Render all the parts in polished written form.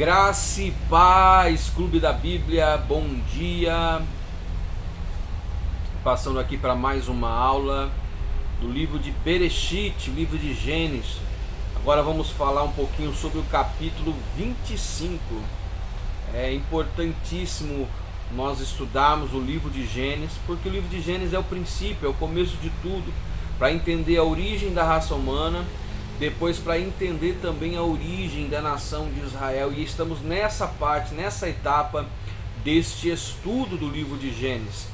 Graça e paz, Clube da Bíblia, bom dia. Passando aqui para mais uma aula do livro de Bereshit, livro de Gênesis. Agora vamos falar um pouquinho sobre o capítulo 25. É importantíssimo nós estudarmos o livro de Gênesis, porque o livro de Gênesis é o princípio, é o começo de tudo, para entender a origem da raça humana, depois para entender também a origem da nação de Israel. E estamos nessa parte, nessa etapa deste estudo do livro de Gênesis.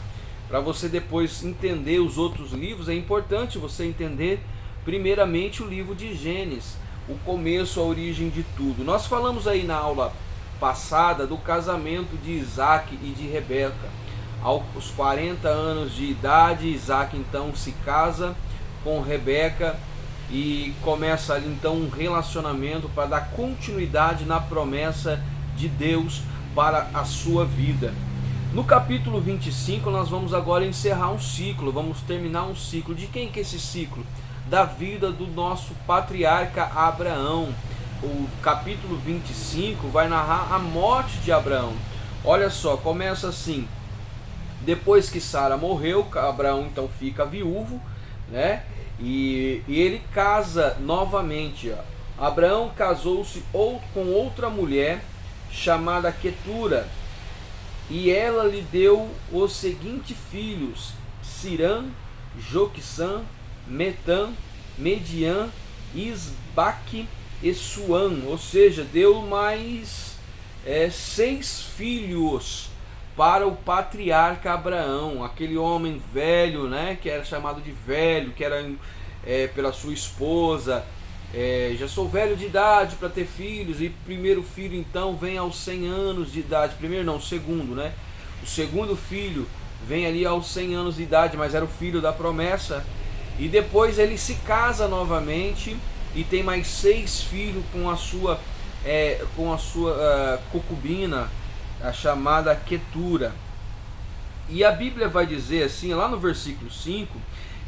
Para você depois entender os outros livros, é importante você entender primeiramente o livro de Gênesis, o começo, a origem de tudo. Nós falamos aí na aula passada do casamento de Isaac e de Rebeca. Aos 40 anos de idade, Isaac então se casa com Rebeca e começa ali então um relacionamento para dar continuidade na promessa de Deus para a sua vida. No capítulo 25 nós vamos agora encerrar um ciclo, vamos terminar um ciclo. De quem que é esse ciclo? Da vida do nosso patriarca Abraão. O capítulo 25 vai narrar a morte de Abraão. Olha só, começa assim: depois que Sara morreu, Abraão então fica viúvo, né? E ele casa novamente. Abraão casou-se com outra mulher chamada Quetura, e ela lhe deu os seguintes filhos: Cirã, Joquissã, Metã, Mediã, Isbaque e Suã. Ou seja, deu mais 6 filhos para o patriarca Abraão, aquele homem velho, né, que era chamado de velho, que era pela sua esposa. Já sou velho de idade para ter filhos. E primeiro filho então vem aos 100 anos de idade. Primeiro não, o segundo, né? O segundo filho vem ali aos 100 anos de idade, mas era o filho da promessa. E depois ele se casa novamente e tem mais 6 filhos com a sua concubina, a chamada Quetura. E a Bíblia vai dizer assim, lá no versículo 5,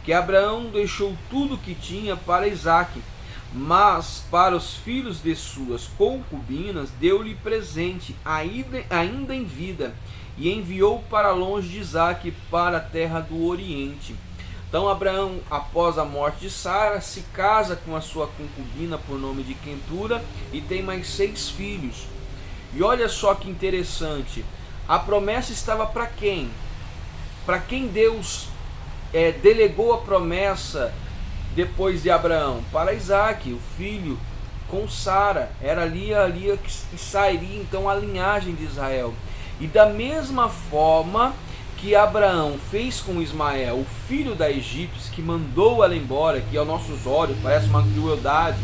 que Abraão deixou tudo que tinha para Isaac, mas para os filhos de suas concubinas deu-lhe presente ainda em vida, e enviou para longe de Isaac, para a terra do Oriente. Então Abraão, após a morte de Sara, se casa com a sua concubina por nome de Quetura e tem mais 6 filhos. E olha só que interessante, a promessa estava para quem? Para quem Deus delegou a promessa depois de Abraão? Para Isaac, o filho, com Sara. Era ali que sairia então a linhagem de Israel. E da mesma forma que Abraão fez com Ismael, o filho da egípcia, que mandou ela embora, que aos nossos olhos parece uma crueldade,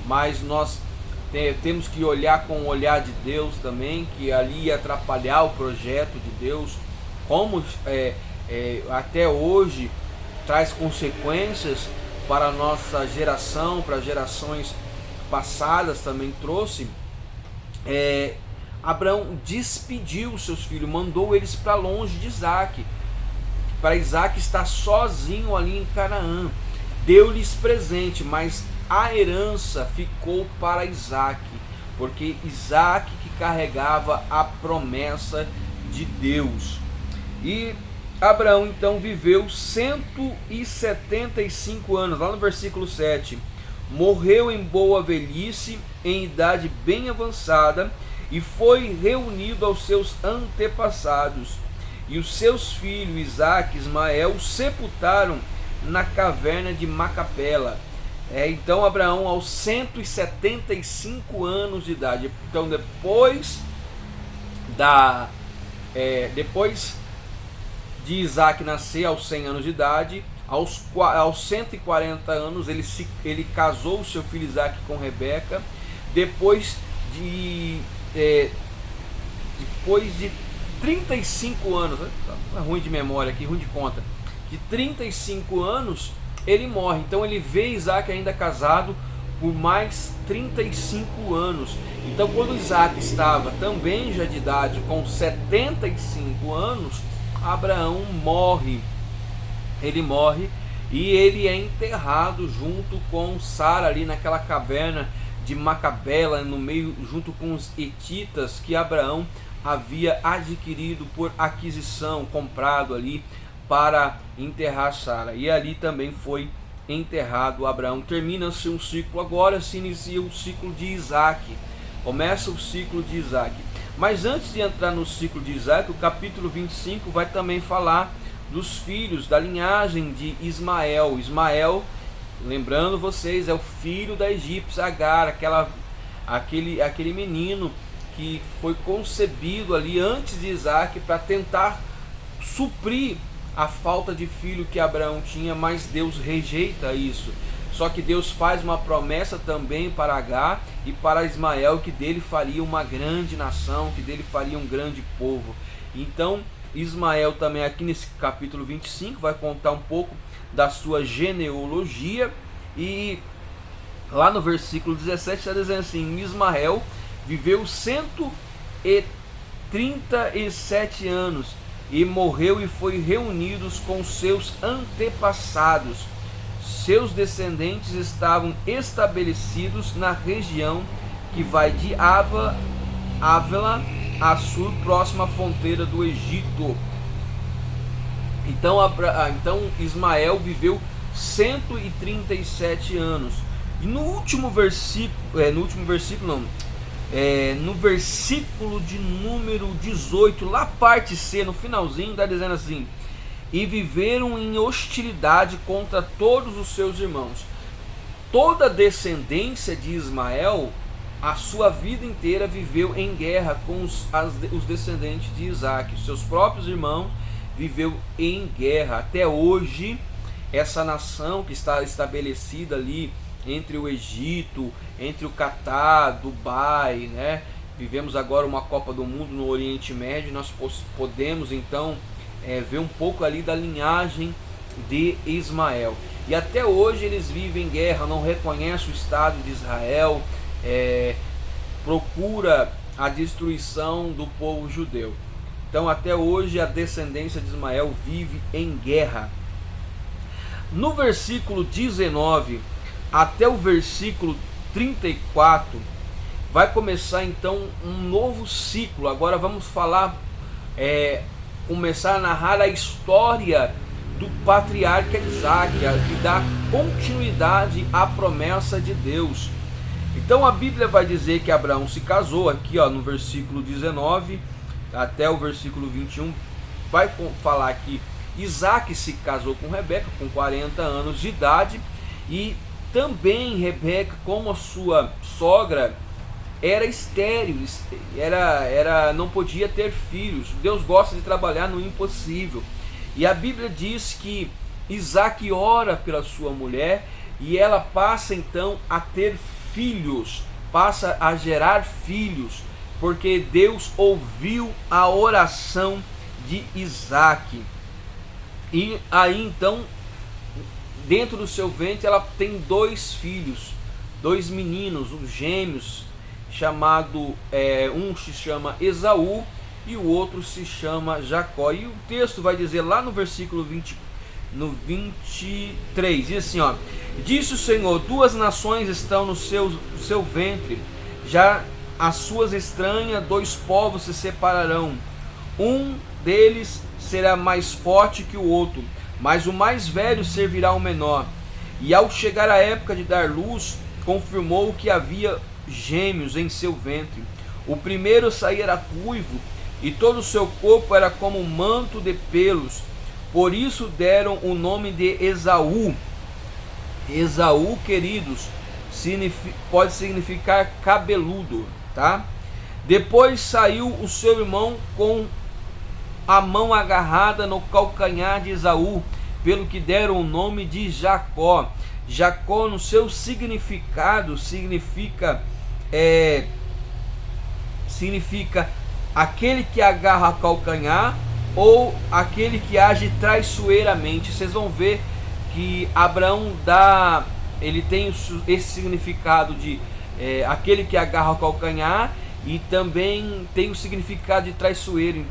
mas nós temos que olhar com o olhar de Deus também, que ali ia atrapalhar o projeto de Deus, como até hoje traz consequências para a nossa geração, para gerações passadas também trouxe. Abraão despediu seus filhos, mandou eles para longe de Isaac, para Isaac estar sozinho ali em Canaã. Deu-lhes presente, mas a herança ficou para Isaac, porque Isaac que carregava a promessa de Deus. E Abraão então viveu 175 anos, lá no versículo 7. Morreu em boa velhice, em idade bem avançada, e foi reunido aos seus antepassados. E os seus filhos Isaque e Ismael o sepultaram na caverna de Macapela. Então Abraão aos 175 anos de idade. Então depois de Isaac nascer aos 100 anos de idade, aos 140 anos ele casou o seu filho Isaac com Rebeca. Depois de 35 anos, tá ruim de memória aqui, ruim de conta, de 35 anos ele morre. Então ele vê Isaac ainda casado por mais 35 anos. Então quando Isaac estava também já de idade, com 75 anos, Abraão morre. Ele morre e ele é enterrado junto com Sara ali naquela caverna de Macabela, no meio, junto com os hetitas que Abraão havia adquirido por aquisição, comprado ali para enterrar Sara. E ali também foi enterrado Abraão. Termina-se um ciclo, agora se inicia o ciclo de Isaac. Começa o ciclo de Isaac. Mas antes de entrar no ciclo de Isaac, o capítulo 25 vai também falar dos filhos, da linhagem de Ismael. Ismael, lembrando vocês, é o filho da egípcia Agar, aquele menino que foi concebido ali antes de Isaac para tentar suprir a falta de filho que Abraão tinha, mas Deus rejeita isso. Só que Deus faz uma promessa também para Agar e para Ismael, que dele faria uma grande nação, que dele faria um grande povo. Então Ismael também aqui nesse capítulo 25 vai contar um pouco da sua genealogia, e lá no versículo 17 está dizendo assim: Ismael viveu 137 anos e morreu e foi reunido com seus antepassados. Seus descendentes estavam estabelecidos na região que vai de Ávila a sul, próxima à fronteira do Egito. Então Ismael viveu 137 anos. E no versículo de número 18, lá parte C, no finalzinho, está dizendo assim: e viveram em hostilidade contra todos os seus irmãos. Toda a descendência de Ismael, a sua vida inteira viveu em guerra com os descendentes de Isaac. Seus próprios irmãos viveu em guerra. Até hoje, essa nação que está estabelecida ali entre o Egito, entre o Catar, Dubai, né? Vivemos agora uma Copa do Mundo no Oriente Médio. Nós podemos então ver um pouco ali da linhagem de Ismael. E até hoje eles vivem em guerra, não reconhecem o Estado de Israel, procura a destruição do povo judeu. Então até hoje a descendência de Ismael vive em guerra. No versículo 19 até o versículo 34 vai começar então um novo ciclo. Agora vamos falar, começar a narrar a história do patriarca Isaac, que dá continuidade à promessa de Deus. Então a Bíblia vai dizer que Abraão se casou, aqui no versículo 19 até o versículo 21, vai falar que Isaac se casou com Rebeca com 40 anos de idade, e também Rebeca, como a sua sogra, era estéril, não podia ter filhos. Deus gosta de trabalhar no impossível. E a Bíblia diz que Isaac ora pela sua mulher e ela passa então a ter filhos, passa a gerar filhos, porque Deus ouviu a oração de Isaac. E aí então, dentro do seu ventre, ela tem 2 filhos, 2 meninos, os gêmeos, chamado, um se chama Esaú e o outro se chama Jacó. E o texto vai dizer lá no versículo 23, diz assim, disse o Senhor: 2 nações estão no seu ventre, já as suas estranhas, 2 povos se separarão, um deles será mais forte que o outro, mas o mais velho servirá ao menor. E ao chegar a época de dar luz, confirmou que havia gêmeos em seu ventre. O primeiro a sair era ruivo, e todo o seu corpo era como um manto de pelos. Por isso deram o nome de Esaú. Esaú, queridos, pode significar cabeludo, tá? Depois saiu o seu irmão com a mão agarrada no calcanhar de Esaú, pelo que deram o nome de Jacó. Jacó, no seu significado, significa aquele que agarra calcanhar, ou aquele que age traiçoeiramente. Vocês vão ver que Abraão ele tem esse significado de aquele que agarra o calcanhar, e também tem o significado de traiçoeiro.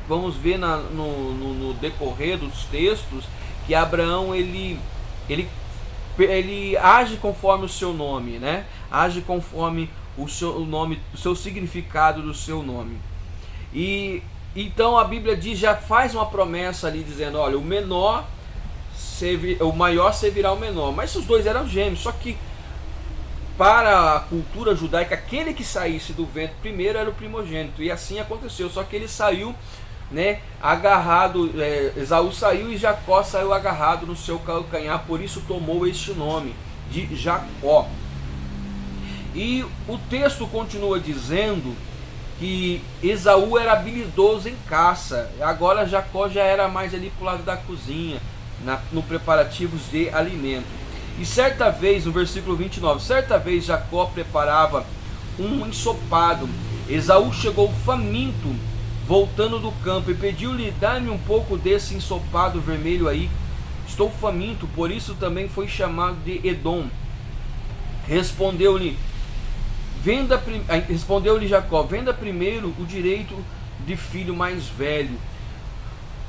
Vamos ver no decorrer dos textos que Abraão ele ele age conforme o seu nome, né? Age conforme o seu nome, o seu significado do seu nome. E então a Bíblia diz, já faz uma promessa ali dizendo, olha, o maior servirá o menor. Mas os dois eram gêmeos, só que para a cultura judaica, aquele que saísse do ventre primeiro era o primogênito, e assim aconteceu. Só que ele saiu, né, agarrado, Esaú saiu e Jacó saiu agarrado no seu calcanhar, por isso tomou este nome de Jacó. E o texto continua dizendo que Esaú era habilidoso em caça, agora Jacó já era mais ali pro lado da cozinha, no preparativos de alimento. E certa vez, no versículo 29, certa vez Jacó preparava um ensopado. Esaú chegou faminto, voltando do campo, e pediu-lhe, dá-me um pouco desse ensopado vermelho aí, estou faminto. Por isso também foi chamado de Edom. Respondeu-lhe Jacó, venda primeiro o direito de filho mais velho.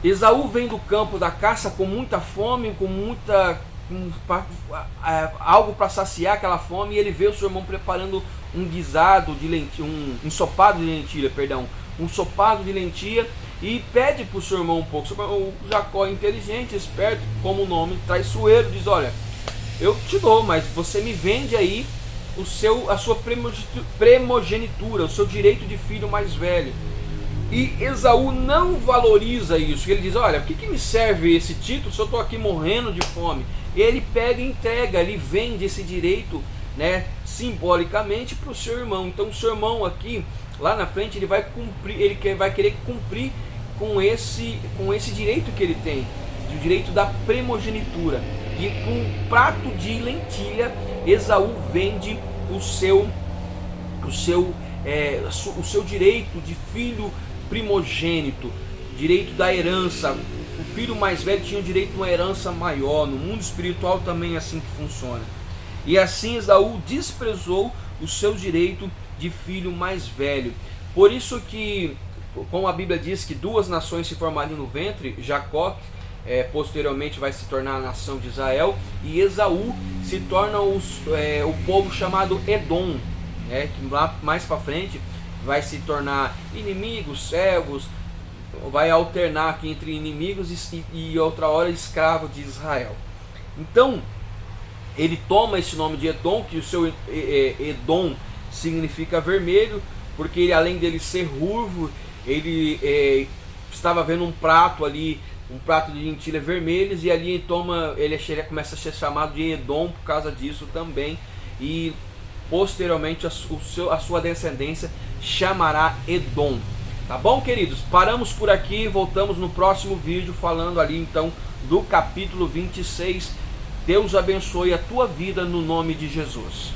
Esaú vem do campo da caça com muita fome, algo para saciar aquela fome, e ele vê o seu irmão preparando um guisado de lentilha, um ensopado de lentilha, e pede para o seu irmão um pouco. O Jacó, inteligente, esperto, como o nome, traiçoeiro, diz, olha, eu te dou, mas você me vende aí a sua primogenitura, o seu direito de filho mais velho. E Esaú não valoriza isso. Ele diz, olha, o que me serve esse título se eu estou aqui morrendo de fome? E ele pega e entrega, ele vende esse direito, né, simbolicamente para o seu irmão. Então o seu irmão aqui, lá na frente, ele vai querer cumprir com esse direito que ele tem, o direito da primogenitura. E com um prato de lentilha, Esaú vende o seu direito de filho primogênito, direito da herança. O filho mais velho tinha o direito de uma herança maior. No mundo espiritual também é assim que funciona. E assim Esaú desprezou o seu direito de filho mais velho. Por isso que, como a Bíblia diz que duas nações se formariam no ventre, Jacó posteriormente vai se tornar a nação de Israel, e Esaú se torna o povo chamado Edom, que lá mais para frente vai se tornar inimigos, servos, vai alternar aqui entre inimigos e outra hora escravo de Israel. Então ele toma esse nome de Edom, que o seu Edom significa vermelho, porque ele, além dele ser ruivo, ele estava vendo um prato ali, um prato de lentilha vermelhas, e ali ele começa a ser chamado de Edom por causa disso também, e posteriormente a sua descendência chamará Edom. Tá bom, queridos? Paramos por aqui, voltamos no próximo vídeo falando ali então do capítulo 26. Deus abençoe a tua vida no nome de Jesus.